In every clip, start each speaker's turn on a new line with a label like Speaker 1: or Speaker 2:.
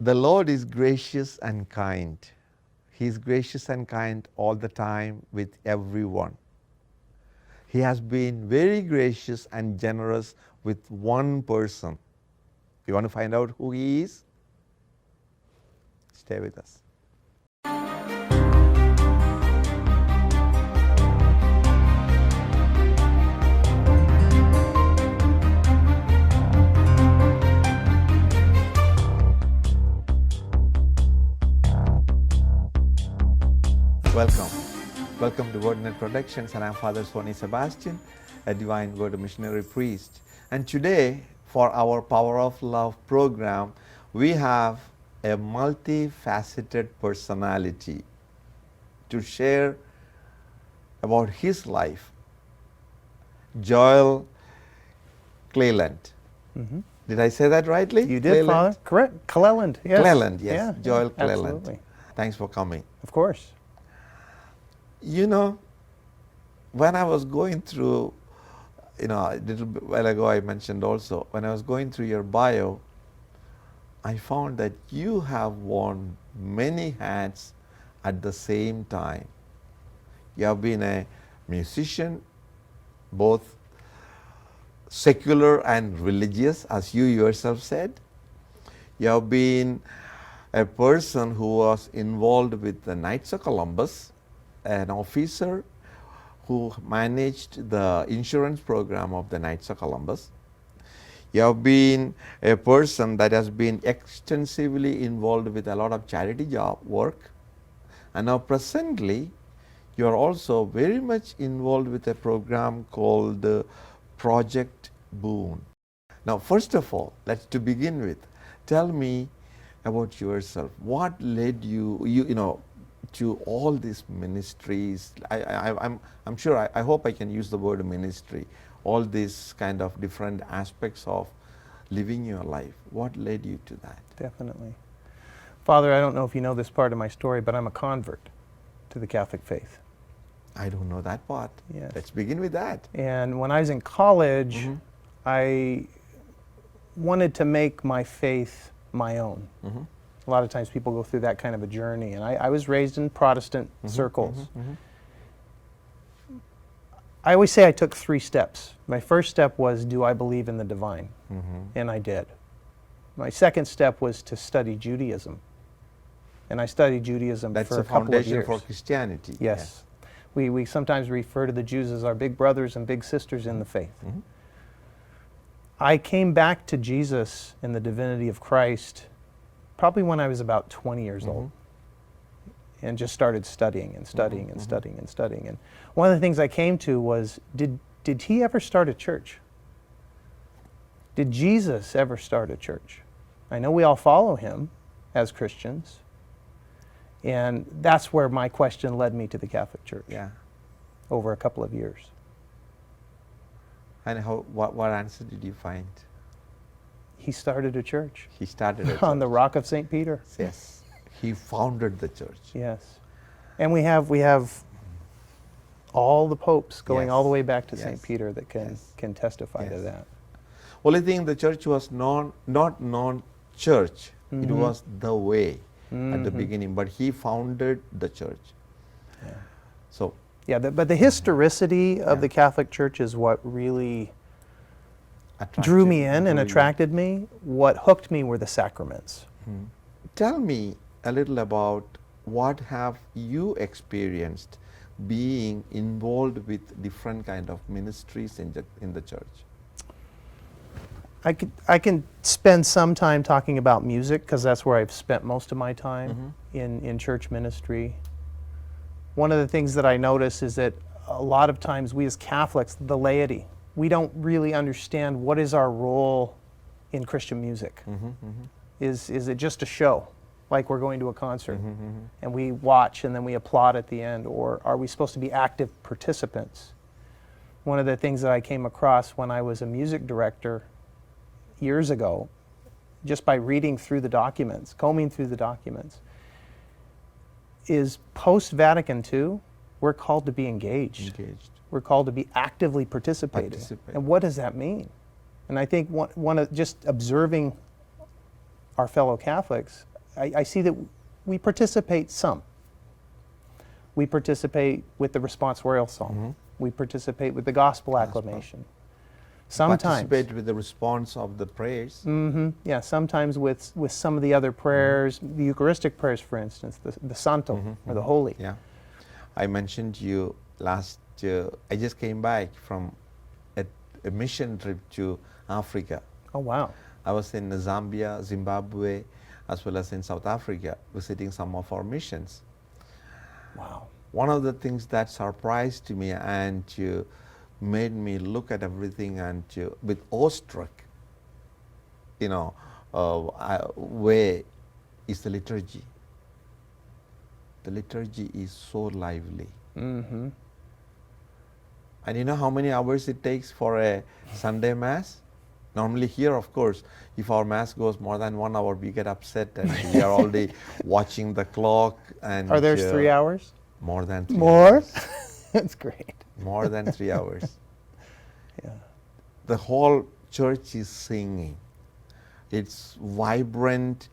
Speaker 1: The Lord is gracious and kind. He is gracious and kind all the time with everyone. He has been very gracious and generous with one person. You want to find out who He is? Stay with us. Welcome. Welcome to Wordnet Productions, and I'm Father Sony Sebastian, a Divine Word Missionary Priest. And today, for our Power of Love program, we have a multifaceted personality to share about his life, Joel Clelland.
Speaker 2: Mm-hmm.
Speaker 1: Did I say that rightly?
Speaker 2: You did,
Speaker 1: Clelland?
Speaker 2: Father. Correct. Clelland, yes.
Speaker 1: Clelland, yes.
Speaker 2: Yeah,
Speaker 1: Joel Clelland.
Speaker 2: absolutely.
Speaker 1: Thanks for coming.
Speaker 2: Of course.
Speaker 1: You know, when I was going through, a little while ago I mentioned also, when I was going through your bio, I found that you have worn many hats at the same time. You have been a musician, both secular and religious, as you yourself said. You have been a person who was involved with the Knights of Columbus, an officer who managed the insurance program of the Knights of Columbus. You have been a person that has been extensively involved with a lot of charity job work. And now presently, you are also very much involved with a program called Project Boon. Now, first of all, to begin with, tell me about yourself. What led you, to all these ministries? I'm sure, I hope I can use the word ministry, all these kind of different aspects of living your life. What led you to that?
Speaker 2: Definitely. Father, I don't know if you know this part of my story, but I'm a convert to the Catholic faith.
Speaker 1: I don't know that part.
Speaker 2: Yes.
Speaker 1: Let's begin with that.
Speaker 2: And when I was in college,
Speaker 1: Mm-hmm.
Speaker 2: I wanted to make my faith my own.
Speaker 1: Mm-hmm.
Speaker 2: A lot of times people go through that kind of a journey, and I was raised in Protestant circles.
Speaker 1: Mm-hmm. Mm-hmm.
Speaker 2: I always say I took 3 steps. My first step was, do I believe in the divine?
Speaker 1: Mm-hmm.
Speaker 2: And I did. My second step was to study Judaism. And I studied Judaism
Speaker 1: That's
Speaker 2: for a
Speaker 1: the
Speaker 2: couple of
Speaker 1: foundation
Speaker 2: years.
Speaker 1: for Christianity.
Speaker 2: Yes. We sometimes refer to the Jews as our big brothers and big sisters in the faith.
Speaker 1: Mm-hmm.
Speaker 2: I came back to Jesus and the divinity of Christ probably when I was about 20 years
Speaker 1: Mm-hmm.
Speaker 2: old, and just started studying and studying
Speaker 1: Mm-hmm.
Speaker 2: and studying and studying. And one of the things I came to was, did he ever start a church? Did Jesus ever start a church? I know we all follow him as Christians, and that's where my question led me to the Catholic Church
Speaker 1: Yeah.
Speaker 2: over a couple of years.
Speaker 1: And what answer did you find?
Speaker 2: He started a church
Speaker 1: He started it
Speaker 2: on the rock of St. Peter.
Speaker 1: Yes. He founded the church.
Speaker 2: Yes. And we have all the popes going
Speaker 1: Yes.
Speaker 2: all the way back to St.
Speaker 1: Yes.
Speaker 2: Peter that
Speaker 1: Yes.
Speaker 2: can testify to
Speaker 1: Yes.
Speaker 2: that.
Speaker 1: Only thing, the church was not non-church. It
Speaker 2: Mhm.
Speaker 1: was the way at the
Speaker 2: Mhm.
Speaker 1: beginning, but he founded the church.
Speaker 2: Yeah.
Speaker 1: So,
Speaker 2: Yeah, but the historicity of
Speaker 1: Yeah.
Speaker 2: the Catholic Church is what really
Speaker 1: attracted-
Speaker 2: drew me in and
Speaker 1: drew you.
Speaker 2: attracted me. What hooked me were the sacraments.
Speaker 1: Mhm. Tell me a little about what have you experienced being involved with different kind of ministries in the church.
Speaker 2: I can spend some time talking about music because that's where I've spent most of my time
Speaker 1: Mhm.
Speaker 2: in church ministry. One of the things that I notice is that a lot of times we as Catholics, the laity, we don't really understand what is our role in Christian music.
Speaker 1: Mhm, mhm,
Speaker 2: Is it just a show, like we're going to a concert
Speaker 1: mhm, mhm.
Speaker 2: and we watch and then we applaud at the end, or are we supposed to be active participants? One of the things that I came across when I was a music director years ago, just by reading through the documents, combing through the documents, is post-Vatican II, we're called to be engaged. We're called to be actively participating. And what does that mean? And I think one of just observing our fellow Catholics, I see that we participate some. We participate with the responsorial psalm. We participate with the gospel acclamation. Sometimes
Speaker 1: participate with the response of the prayers.
Speaker 2: yeah, sometimes with some of the other prayers, the Eucharistic prayers, for instance, the Santo or the Holy.
Speaker 1: Yeah, I mentioned you last. I just came back from a mission trip to Africa.
Speaker 2: Oh wow!
Speaker 1: I was in Zambia, Zimbabwe, as well as in South Africa, visiting some of our missions.
Speaker 2: Wow!
Speaker 1: One of the things that surprised me and made me look at everything and with awestruck, way is the liturgy. The liturgy is so lively. And you know how many hours it takes for a Sunday Mass? Normally here, of course, if our Mass goes more than 1 hour, we get upset and we are already watching the clock. And
Speaker 2: Are there 3 hours?
Speaker 1: More than 3
Speaker 2: More?
Speaker 1: hours.
Speaker 2: That's great.
Speaker 1: More than 3 hours.
Speaker 2: Yeah.
Speaker 1: The whole church is singing. It's vibrant,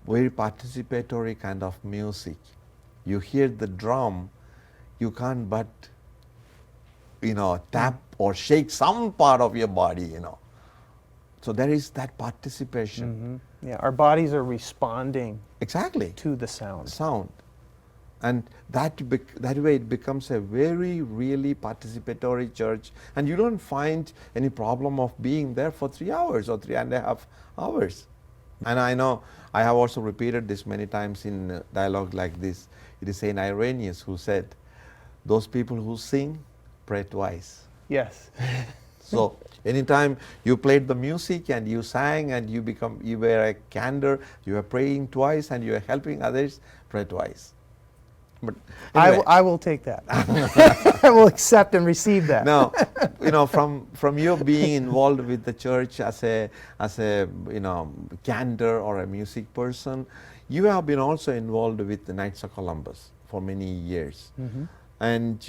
Speaker 1: very participatory kind of music. You hear the drum, you can't but, tap or shake some part of your body, So there is that participation.
Speaker 2: Yeah, our bodies are responding
Speaker 1: Exactly.
Speaker 2: to the sound.
Speaker 1: Sound. And that way it becomes a very really participatory church, and you don't find any problem of being there for 3 hours or 3.5 hours. And I know I have also repeated this many times in dialogue like this. It is Saint Irenaeus who said, those people who sing pray twice.
Speaker 2: Yes.
Speaker 1: So anytime you played the music and you sang and you were a candor, you were praying twice and you were helping others, pray twice. But anyway.
Speaker 2: I will take that. I will accept and receive that.
Speaker 1: Now, from you being involved with the church as a candor or a music person, you have been also involved with the Knights of Columbus for many years. And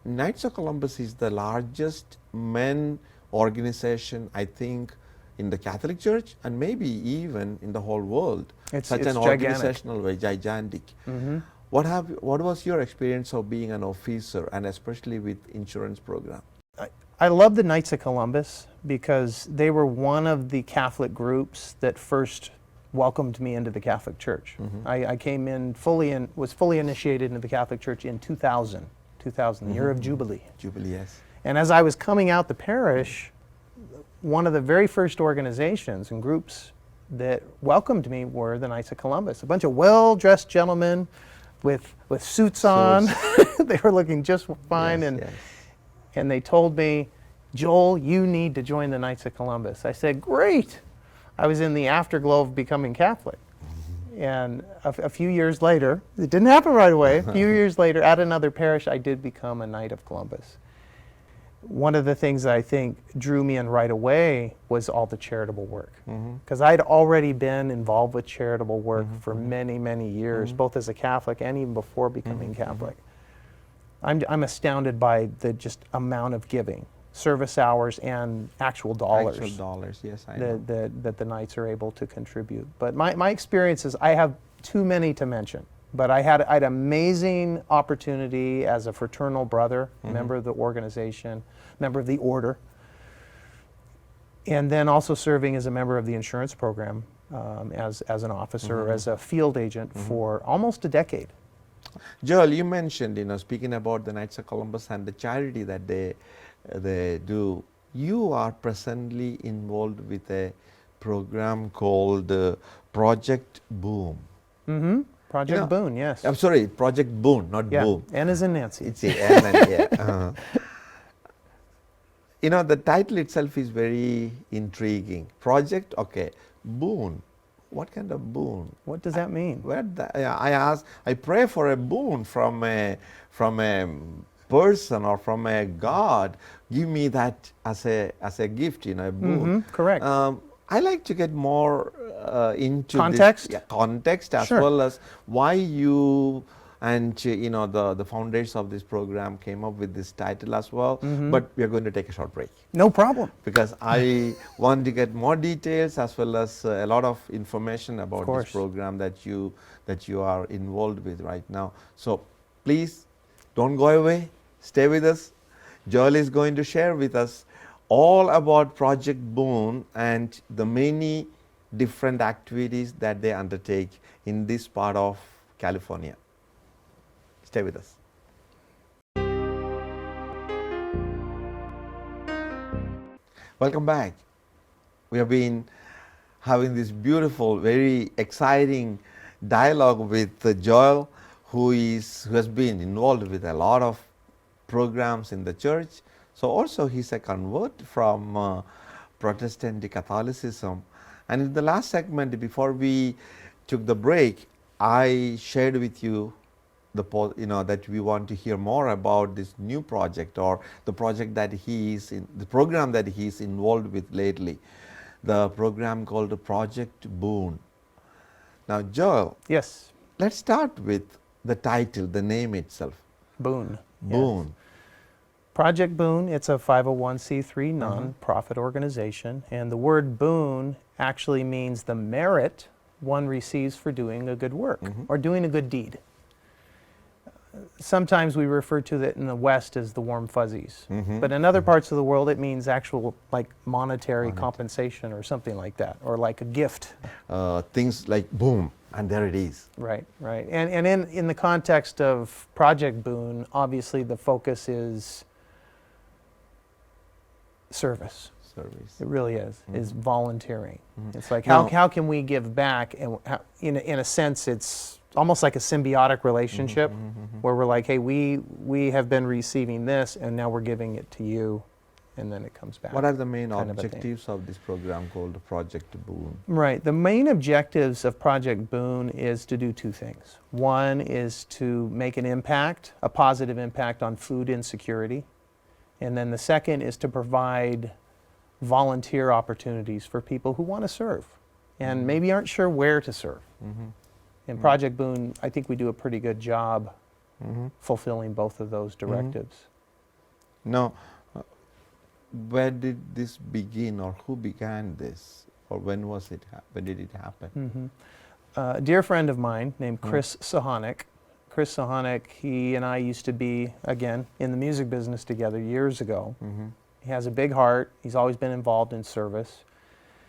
Speaker 1: Knights of Columbus is the largest men organization, I think, in the Catholic Church and maybe even in the whole world.
Speaker 2: It's
Speaker 1: an
Speaker 2: gigantic.
Speaker 1: organizational way, gigantic. What was your experience of being an officer, and especially with insurance program?
Speaker 2: I love the Knights of Columbus because they were one of the Catholic groups that first welcomed me into the Catholic Church. I came in was fully initiated into the Catholic Church in 2000, the year of Jubilee.
Speaker 1: Jubilee, yes.
Speaker 2: And as I was coming out the parish, one of the very first organizations and groups that welcomed me were the Knights of Columbus. A bunch of well-dressed gentlemen with suits on. They were looking just fine.
Speaker 1: Yes,
Speaker 2: and they told me, Joel, you need to join the Knights of Columbus. I said, great. I was in the afterglow of becoming Catholic. And a few years later, it didn't happen right away, a few years later, at another parish, I did become a Knight of Columbus. One of the things that I think drew me in right away was all the charitable work. Because I'd already been involved with charitable work for many, many years, both as a Catholic and even before becoming Catholic. I'm astounded by the just amount of giving, service hours and actual dollars.
Speaker 1: Actual dollars, yes, I know.
Speaker 2: That the Knights are able to contribute. But my experience is, I have too many to mention. But I had an amazing opportunity as a fraternal brother, member of the organization, member of the order, and then also serving as a member of the insurance program as an officer or as a field agent for almost a decade.
Speaker 1: Joel, you mentioned, speaking about the Knights of Columbus and the charity that they do, you are presently involved with a program called Project Boon.
Speaker 2: Project Boon, yes.
Speaker 1: I'm sorry, Project Boon, not Boom.
Speaker 2: N as in Nancy.
Speaker 1: It's a N and A. The title itself is very intriguing. Project, okay. Boon, what kind of boon?
Speaker 2: What does that mean?
Speaker 1: I pray for a boon from a person or from a God. Give me that as a gift, a boon.
Speaker 2: Correct.
Speaker 1: I like to get more into
Speaker 2: context,
Speaker 1: context as well as why you and the founders of this program came up with this title as well. But we are going to take a short break
Speaker 2: No problem.
Speaker 1: because I want to get more details as well as a lot of information about this
Speaker 2: course.
Speaker 1: program that you are involved with right now. So please don't go away. Stay with us. Joel is going to share with us all about Project Boon and the many different activities that they undertake in this part of California. Stay with us. Welcome back. We have been having this beautiful, very exciting dialogue with Joel, who has been involved with a lot of programs in the church. So also he's a convert from Protestant to Catholicism. And in the last segment, before we took the break, I shared with you that we want to hear more about this new project, or the project that the program that he is involved with lately, the program called Project Boon. Now, Joel.
Speaker 2: Yes.
Speaker 1: Let's start with the title, the name itself.
Speaker 2: Boon.
Speaker 1: Boon.
Speaker 2: Yes. Project Boon, it's a 501c3 non-profit organization, and the word boon actually means the merit one receives for doing a good work or doing a good deed. Sometimes we refer to it in the West as the warm fuzzies, but in other parts of the world it means actual like monetary compensation or something like that, or like a gift.
Speaker 1: Things like boom, and there it is.
Speaker 2: Right, right. And in the context of Project Boon, obviously the focus is service. It really is volunteering. It's like how can we give back, and in a sense it's almost like a symbiotic relationship where we're like, hey, we have been receiving this and now we're giving it to you, and then it comes back.
Speaker 1: What are the main objectives of this program called Project Boon?
Speaker 2: Right. The main objectives of Project Boon is to do two things. One is to make an impact, a positive impact on food insecurity. And then the second is to provide volunteer opportunities for people who want to serve and maybe aren't sure where to serve. In Project Boon, I think we do a pretty good job fulfilling both of those directives.
Speaker 1: Now, where did this begin, or who began this, or when did it happen?
Speaker 2: A dear friend of mine named Chris Sahonic. Chris Sahonic, he and I used to be, again, in the music business together years ago. He has a big heart. He's always been involved in service.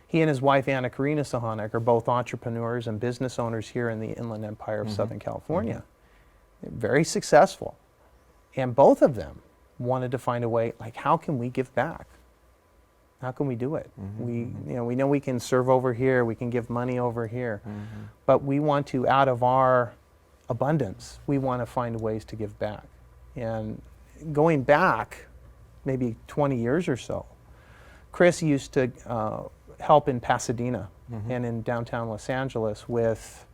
Speaker 2: He and his wife, Anna Karina Sahonic, are both entrepreneurs and business owners here in the Inland Empire of Southern California. They're very successful. And both of them wanted to find a way, like, how can we give back? How can we do it? We know we can serve over here, we can give money over here, but we want to, out of our abundance, we want to find ways to give back. And going back maybe 20 years or so, Chris used to help in Pasadena and in downtown Los Angeles with,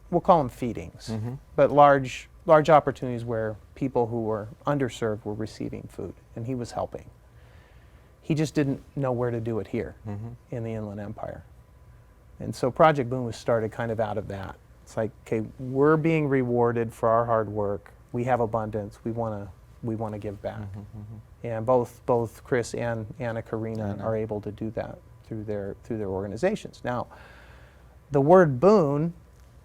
Speaker 2: we'll call them feedings, but large opportunities where people who were underserved were receiving food, and he was helping. He just didn't know where to do it here in the Inland Empire. And so Project Boon was started kind of out of that. It's like, okay, we're being rewarded for our hard work. We have abundance. We want to give back. And both Chris and Anna Karina are able to do that through their organizations. Now, the word boon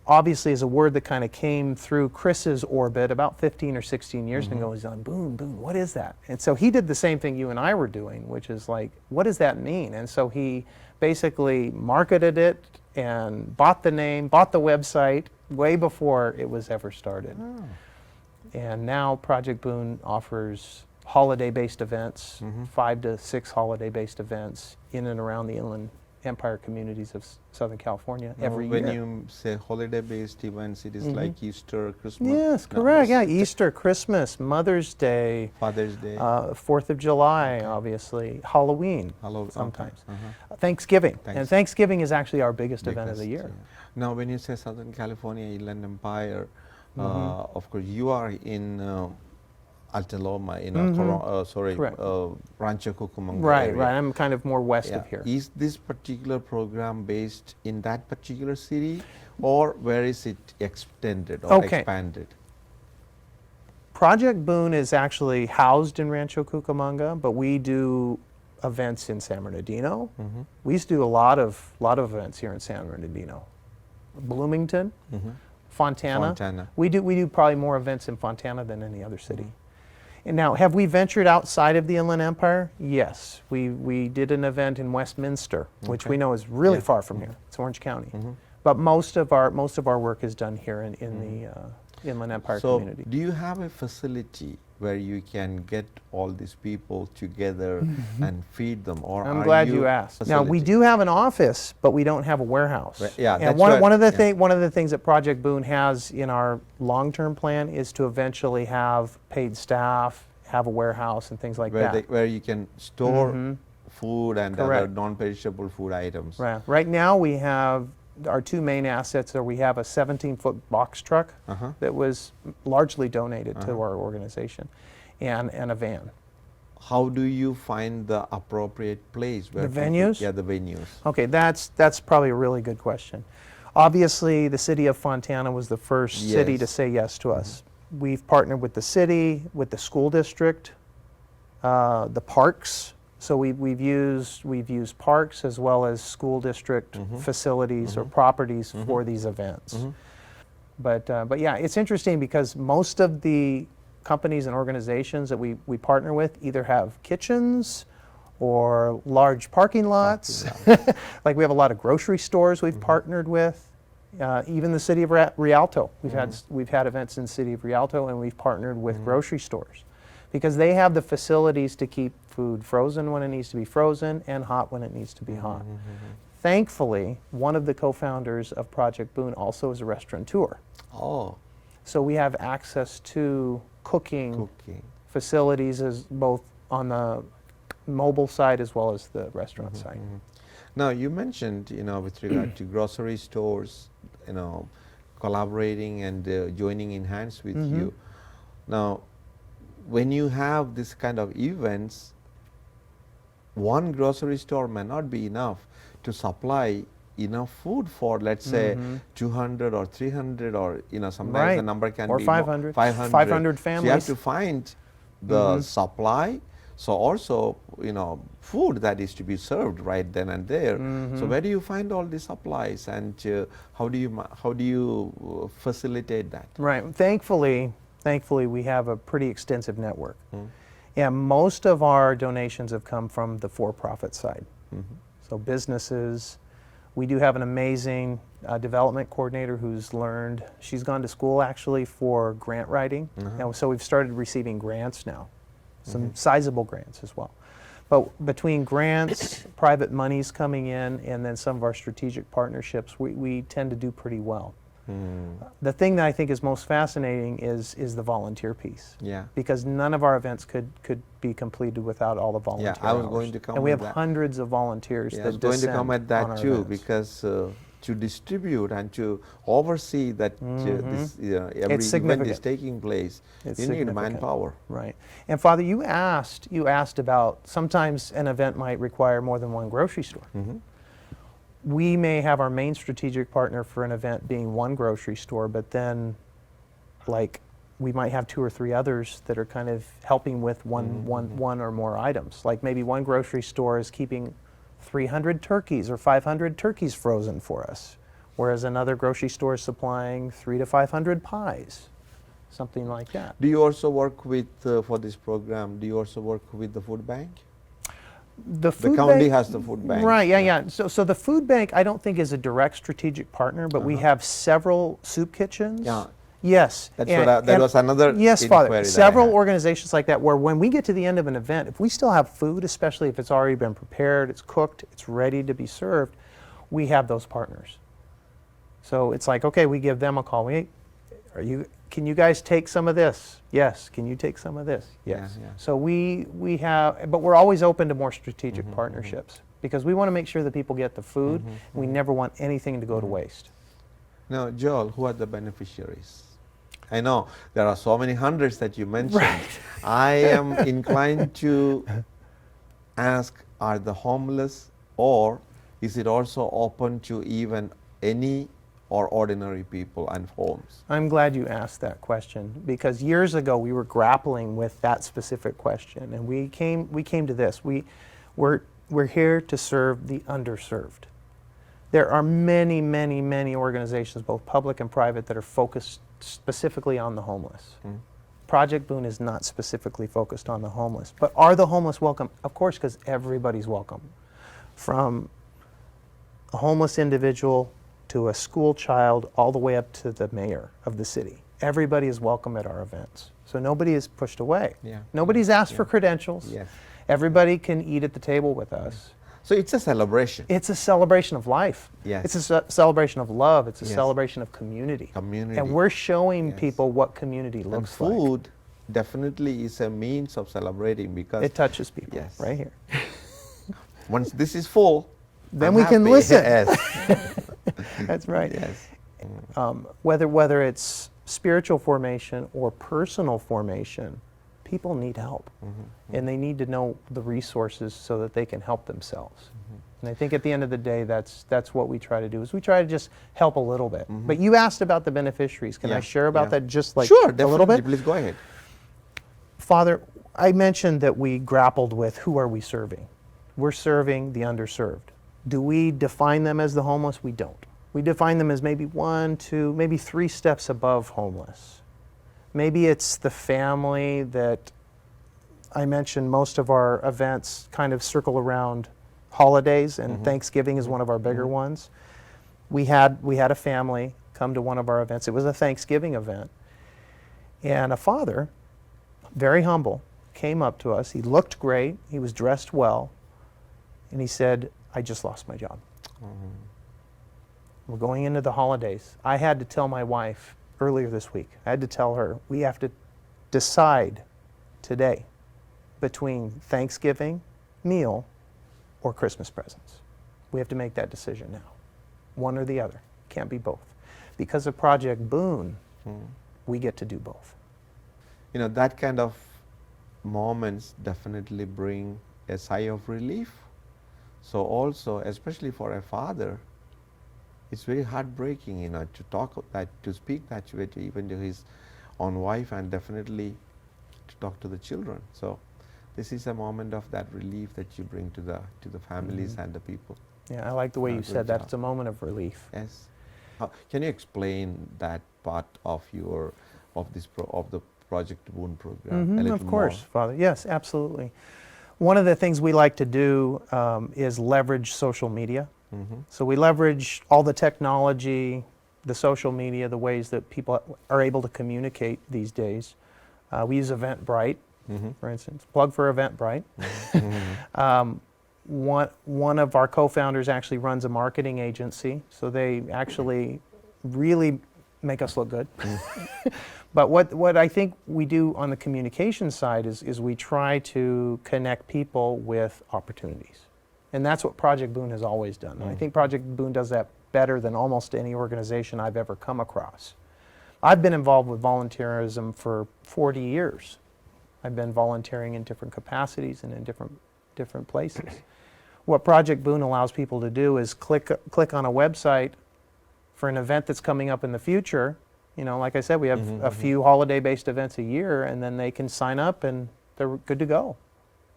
Speaker 2: obviously is a word that kind of came through Chris's orbit about 15 or 16 years ago. He's like, boon, what is that? And so he did the same thing you and I were doing, which is like, what does that mean? And so he basically marketed it and bought the name, bought the website way before it was ever started. And now Project Boon offers holiday-based events, 5 to 6 holiday-based events in and around the Inland Empire communities of Southern California every year.
Speaker 1: When you say holiday-based events, it is like Easter, Christmas?
Speaker 2: Yes, correct. Yeah, Easter, Christmas, Mother's Day,
Speaker 1: Father's Day,
Speaker 2: 4th of July, obviously, Halloween, sometimes. Thanksgiving. And Thanksgiving is actually our biggest event of the year.
Speaker 1: Now, when you say Southern California, Inland Empire, of course, you are in Alta Loma, Rancho Cucamonga
Speaker 2: Right,
Speaker 1: area.
Speaker 2: right. I'm kind of more west of here.
Speaker 1: Is this particular program based in that particular city, or where is it extended or expanded?
Speaker 2: Project Boon is actually housed in Rancho Cucamonga, but we do events in San Bernardino. We used to do a lot of events here in San Bernardino. Bloomington, Fontana. We do probably more events in Fontana than any other city. And now, have we ventured outside of the Inland Empire? Yes. We did an event in Westminster, which we know is really far from here. It's Orange County. But most of our work is done here in the Inland Empire community.
Speaker 1: Do you have a facility where you can get all these people together and feed them, or
Speaker 2: I'm glad you asked. Now we do have an office, but we don't have a warehouse.
Speaker 1: Yeah,
Speaker 2: and one of the things that Project Boon has in our long-term plan is to eventually have paid staff, have a warehouse, and things like that.
Speaker 1: Where you can store food and other non-perishable food items.
Speaker 2: Right. Right now we have our two main assets are we have a 17-foot box truck that was largely donated to our organization, and a van.
Speaker 1: How do you find the appropriate place? Where
Speaker 2: The venues?
Speaker 1: Yeah, the venues.
Speaker 2: Okay, that's probably a really good question. Obviously, the city of Fontana was the first city to say yes to us. We've partnered with the city, with the school district, the parks. So we've used parks as well as school district facilities or properties for these events. But yeah, it's interesting because most of the companies and organizations that we partner with either have kitchens or large parking lots. Like we have a lot of grocery stores we've partnered with. Even the city of Rialto, we've had events in the city of Rialto, and we've partnered with grocery stores because they have the facilities to keep food frozen when it needs to be frozen and hot when it needs to be hot. Thankfully, one of the co-founders of Project Boon also is a restaurateur.
Speaker 1: Oh.
Speaker 2: So we have access to cooking facilities as both on the mobile side as well as the restaurant side.
Speaker 1: Now you mentioned, with regard to grocery stores, collaborating and joining in hands with you. Now, when you have this kind of events, one grocery store may not be enough to supply enough food for, let's say, 200 or 300 or, sometimes the number can
Speaker 2: or
Speaker 1: be
Speaker 2: 500.
Speaker 1: 500
Speaker 2: families.
Speaker 1: So you have to find the supply, so also, food that is to be served right then and there. So where do you find all the supplies, and how do you facilitate that?
Speaker 2: Right. Thankfully, we have a pretty extensive network. Yeah, most of our donations have come from the for-profit side. So businesses. We do have an amazing development coordinator who's learned. She's gone to school actually for grant writing. Now, so we've started receiving grants now, some sizable grants as well. But between grants, private monies coming in, and then some of our strategic partnerships, we tend to do pretty well. The thing that I think is most fascinating is the volunteer piece.
Speaker 1: Yeah.
Speaker 2: Because none of our events could be completed without all the volunteer
Speaker 1: I was
Speaker 2: hours.
Speaker 1: going to come
Speaker 2: and we have
Speaker 1: with that.
Speaker 2: hundreds of volunteers that
Speaker 1: I was going to come at that
Speaker 2: on our
Speaker 1: too,
Speaker 2: events.
Speaker 1: because to distribute and to oversee that this, every event is taking place, you need manpower.
Speaker 2: Right. And Father, you asked about sometimes an event might require more than one grocery store. We may have our main strategic partner for an event being one grocery store, but then we might have two or three others that are kind of helping with one or more items. Like maybe one grocery store is keeping 300 turkeys or 500 turkeys frozen for us, whereas another grocery store is supplying 300 to 500 pies, something like that.
Speaker 1: Do you also work with, for this program, do you also work with the food bank?
Speaker 2: The
Speaker 1: county has the food bank.
Speaker 2: Right, yeah. So the food bank, I don't think is a direct strategic partner, but we have several soup kitchens.
Speaker 1: Yeah.
Speaker 2: Yes.
Speaker 1: That was another
Speaker 2: Yes,
Speaker 1: inquiry
Speaker 2: Father.
Speaker 1: that
Speaker 2: Several
Speaker 1: I had.
Speaker 2: organizations like that where when we get to the end of an event, if we still have food, especially if it's already been prepared, it's cooked, it's ready to be served, we have those partners. So it's like, okay, we give them a call. Can you guys take some of this? Yes. Can you take some of this? Yes.
Speaker 1: Yeah.
Speaker 2: So we have, but we're always open to more strategic partnerships because we want to make sure that people get the food. We never want anything to go to waste.
Speaker 1: Now, Joel, who are the beneficiaries? I know there are so many hundreds that you mentioned.
Speaker 2: Right.
Speaker 1: I am inclined to ask, are the homeless, or is it also open to even any or ordinary people and homes?
Speaker 2: I'm glad you asked that question, because years ago we were grappling with that specific question, and we came to this. We're here to serve the underserved. There are many, many, many organizations, both public and private, that are focused specifically on the homeless. Project Boon is not specifically focused on the homeless. But are the homeless welcome? Of course, because everybody's welcome. From a homeless individual to a school child, all the way up to the mayor of the city. Everybody is welcome at our events. So nobody is pushed away.
Speaker 1: Yeah.
Speaker 2: Nobody's asked for credentials.
Speaker 1: Yes.
Speaker 2: Everybody can eat at the table with us.
Speaker 1: So it's a celebration.
Speaker 2: It's a celebration of life.
Speaker 1: Yes.
Speaker 2: It's a celebration of love. It's a
Speaker 1: Yes.
Speaker 2: celebration of community.
Speaker 1: Community.
Speaker 2: And we're showing
Speaker 1: Yes.
Speaker 2: people what community
Speaker 1: And
Speaker 2: looks like.
Speaker 1: food definitely is a means of celebrating, because
Speaker 2: It touches people
Speaker 1: Yes.
Speaker 2: right here.
Speaker 1: once this is full,
Speaker 2: Then
Speaker 1: I'm
Speaker 2: we can
Speaker 1: happy.
Speaker 2: listen.
Speaker 1: Yes.
Speaker 2: That's right.
Speaker 1: Yes.
Speaker 2: Whether it's spiritual formation or personal formation, people need help. And they need to know the resources so that they can help themselves. And I think at the end of the day, that's what we try to do, is we try to just help a little bit. But you asked about the beneficiaries. Can I
Speaker 1: Yeah,
Speaker 2: share about
Speaker 1: yeah.
Speaker 2: that just like
Speaker 1: Sure,
Speaker 2: a little
Speaker 1: definitely.
Speaker 2: bit?
Speaker 1: Please go ahead.
Speaker 2: Father, I mentioned that we grappled with who are we serving. We're serving the underserved. Do we define them as the homeless? We don't. We define them as maybe 1, 2, maybe 3 steps above homeless. Maybe it's the family that I mentioned. Most of our events kind of circle around holidays, and Thanksgiving is one of our bigger ones. We had a family come to one of our events. It was a Thanksgiving event. And a father, very humble, came up to us. He looked great. He was dressed well. And he said, I just lost my job. We're going into the holidays. I had to tell my wife earlier this week, I had to tell her, we have to decide today between Thanksgiving meal or Christmas presents. We have to make that decision now. One or the other. Can't be both. Because of Project Boon, we get to do both.
Speaker 1: You know, that kind of moments definitely bring a sigh of relief. So also, especially for a father, it's very heartbreaking, you know, to speak that way to even to his own wife, and definitely to talk to the children. So this is a moment of that relief that you bring to the families and the people.
Speaker 2: Yeah, I like the way you
Speaker 1: Good
Speaker 2: said that.
Speaker 1: job.
Speaker 2: It's a moment of relief.
Speaker 1: Yes. Can you explain that part of the Project Boon program a little
Speaker 2: Of course,
Speaker 1: more?
Speaker 2: Father. Yes, absolutely. One of the things we like to do is leverage social media. So we leverage all the technology, the social media, the ways that people are able to communicate these days. We use Eventbrite, for instance. Plug for Eventbrite. One of our co-founders actually runs a marketing agency, so they actually really make us look good. But what I think we do on the communication side is we try to connect people with opportunities. And that's what Project Boon has always done. And I think Project Boon does that better than almost any organization I've ever come across. I've been involved with volunteerism for 40 years. I've been volunteering in different capacities and in different places. What Project Boon allows people to do is click on a website for an event that's coming up in the future. You know, like I said, we have a few holiday-based events a year, and then they can sign up and they're good to go.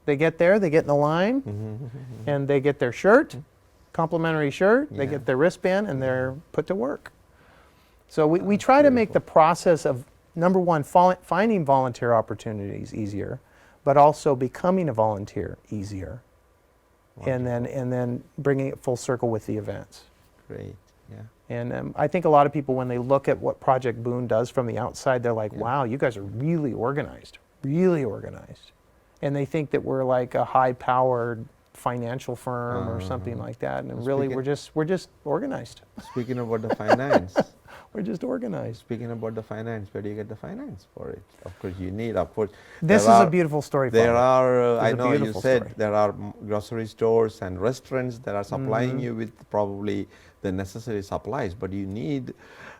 Speaker 2: They get there, they get in the line, and they get their shirt, complimentary shirt, they get their wristband, and they're put to work. So we try to make the process of, number one, finding volunteer opportunities easier, but also becoming a volunteer easier, and then bringing it full circle with the events.
Speaker 1: Great, yeah.
Speaker 2: And I think a lot of people, when they look at what Project Boon does from the outside, they're like, wow, you guys are really organized, really organized. And they think that we're like a high-powered financial firm or something like that. And really, we're just organized.
Speaker 1: Speaking about the finance,
Speaker 2: We're just organized.
Speaker 1: where do you get the finance for it? Of course, you need, of course.
Speaker 2: This is a beautiful story,
Speaker 1: There
Speaker 2: Father.
Speaker 1: are, I
Speaker 2: It's a
Speaker 1: know you
Speaker 2: beautiful
Speaker 1: said,
Speaker 2: story.
Speaker 1: there are grocery stores and restaurants that are supplying you with probably the necessary supplies, but you need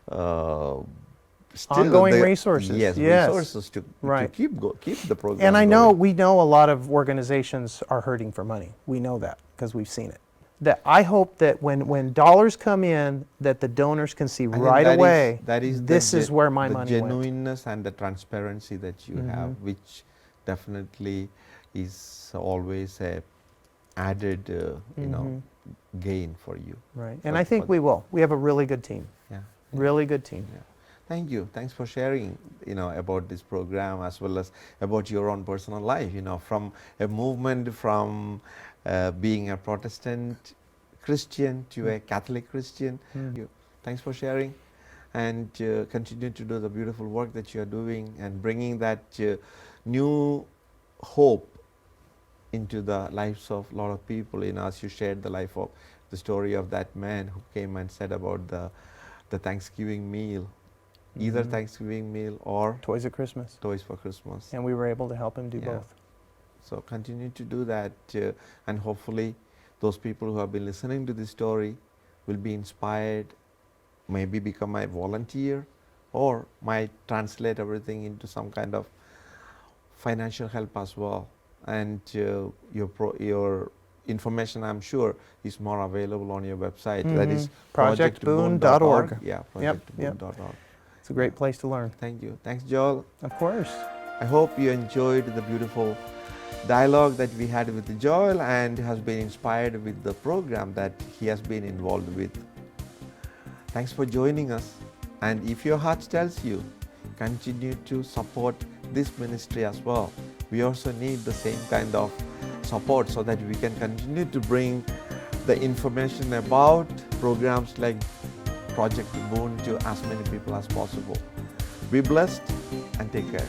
Speaker 1: still
Speaker 2: Ongoing resources.
Speaker 1: Yes,
Speaker 2: Yes.
Speaker 1: resources to
Speaker 2: Right.
Speaker 1: keep the program
Speaker 2: And
Speaker 1: going.
Speaker 2: we know a lot of organizations are hurting for money. We know that because we've seen it. that I hope that when dollars come in, that the donors can see
Speaker 1: I think
Speaker 2: right away,
Speaker 1: that is
Speaker 2: this is where my
Speaker 1: the
Speaker 2: money went.
Speaker 1: genuineness and the transparency that you have, which definitely is always a added, gain for you.
Speaker 2: Right, and I think we will. We have a really good team.
Speaker 1: Yeah.
Speaker 2: Really good team.
Speaker 1: Yeah. Thank you. Thanks for sharing, about this program as well as about your own personal life, from a movement from being a Protestant Christian to a Catholic Christian. Thanks for sharing, and continue to do the beautiful work that you are doing and bringing that new hope into the lives of a lot of people. As you shared the story of that man who came and said about the Thanksgiving meal, either Thanksgiving meal or
Speaker 2: Toys at Christmas.
Speaker 1: Toys for Christmas.
Speaker 2: And we were able to help him do both.
Speaker 1: So continue to do that, and hopefully those people who have been listening to this story will be inspired, maybe become a volunteer, or might translate everything into some kind of financial help as well. And your information, I'm sure, is more available on your website. That is
Speaker 2: projectboon.org.
Speaker 1: Yeah,
Speaker 2: Yep.
Speaker 1: projectboon.org.
Speaker 2: It's a great place to learn.
Speaker 1: Thank you. Thanks, Joel.
Speaker 2: Of course.
Speaker 1: I hope you enjoyed the beautiful dialogue that we had with Joel and has been inspired with the program that he has been involved with. Thanks for joining us. And if your heart tells you, continue to support this ministry as well. We also need the same kind of support so that we can continue to bring the information about programs like Project Boon to as many people as possible. Be blessed and take care.